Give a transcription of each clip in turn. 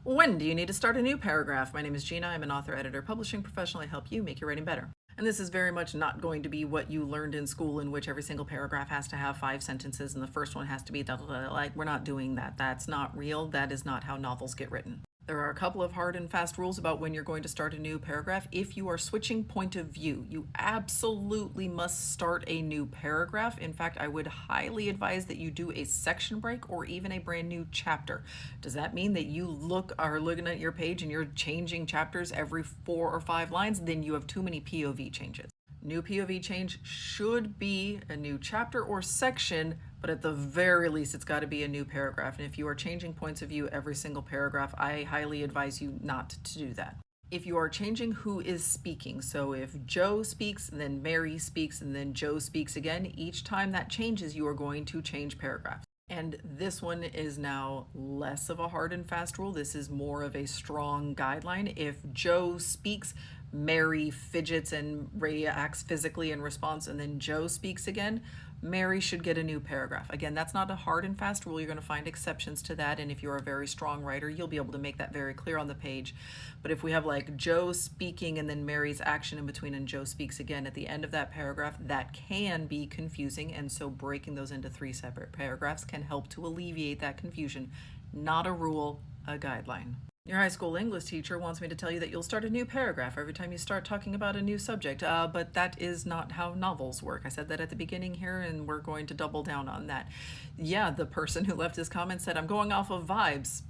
When do you need to start a new paragraph? My name is Gina. I'm an author, editor, publishing professional. I help you make your writing better. And this is very much not going to be what you learned in school, in which every single paragraph has to have 5 sentences and the first one has to be da da da. Like, we're not doing that. That's not real. That is not how novels get written. There are a couple of hard and fast rules about when you're going to start a new paragraph. If you are switching point of view, you absolutely must start a new paragraph. In fact, I would highly advise that you do a section break or even a brand new chapter. Does that mean that you are looking at your page and you're changing chapters every 4 or 5 lines? Then you have too many POV changes. New POV change should be a new chapter or section, but at the very least, it's got to be a new paragraph. And if you are changing points of view every single paragraph, I highly advise you not to do that. If you are changing who is speaking, so if Joe speaks, then Mary speaks, and then Joe speaks again, each time that changes, you are going to change paragraphs. And this one is now less of a hard and fast rule. This is more of a strong guideline. If Joe speaks, Mary fidgets and reacts physically in response, and then Joe speaks again, Mary should get a new paragraph. Again, that's not a hard and fast rule. You're going to find exceptions to that, and if you're a very strong writer, you'll be able to make that very clear on the page. But if we have like Joe speaking and then Mary's action in between and Joe speaks again at the end of that paragraph, that can be confusing, and so breaking those into 3 separate paragraphs can help to alleviate that confusion. Not a rule, a guideline. Your high school English teacher wants me to tell you that you'll start a new paragraph every time you start talking about a new subject, but that is not how novels work. I said that at the beginning here, and we're going to double down on that. Yeah, the person who left his comment said, I'm going off of vibes.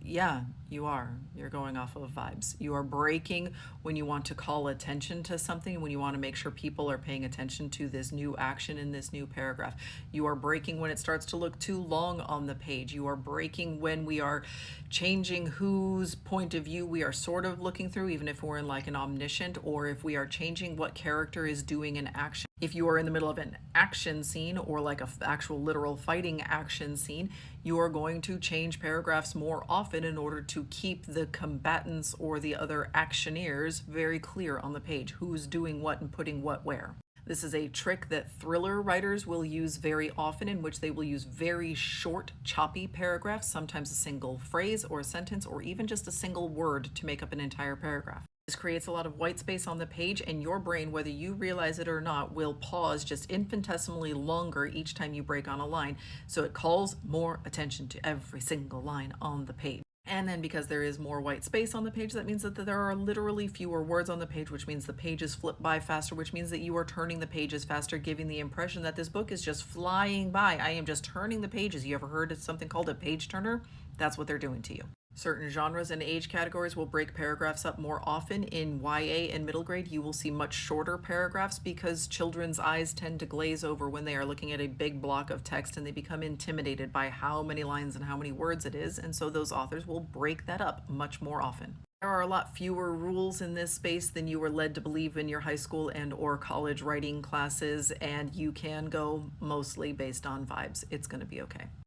Yeah, you are. You're going off of vibes. You are breaking when you want to call attention to something, when you want to make sure people are paying attention to this new action in this new paragraph. You are breaking when it starts to look too long on the page. You are breaking when we are changing whose point of view we are sort of looking through, even if we're in like an omniscient, or if we are changing what character is doing an action. If you are in the middle of an action scene or like a actual literal fighting action scene, you are going to change paragraphs more often in order to keep the combatants or the other actioneers very clear on the page, who's doing what and putting what where. This is a trick that thriller writers will use very often, in which they will use very short, choppy paragraphs, sometimes a single phrase or a sentence or even just a single word to make up an entire paragraph. This creates a lot of white space on the page, and your brain, whether you realize it or not, will pause just infinitesimally longer each time you break on a line, so it calls more attention to every single line on the page. And then because there is more white space on the page, that means that there are literally fewer words on the page, which means the pages flip by faster, which means that you are turning the pages faster, giving the impression that this book is just flying by. I am just turning the pages. You ever heard of something called a page turner? That's what they're doing to you. Certain genres and age categories will break paragraphs up more often. In YA and middle grade, you will see much shorter paragraphs because children's eyes tend to glaze over when they are looking at a big block of text, and they become intimidated by how many lines and how many words it is, and so those authors will break that up much more often. There are a lot fewer rules in this space than you were led to believe in your high school and or college writing classes, and you can go mostly based on vibes. It's going to be okay.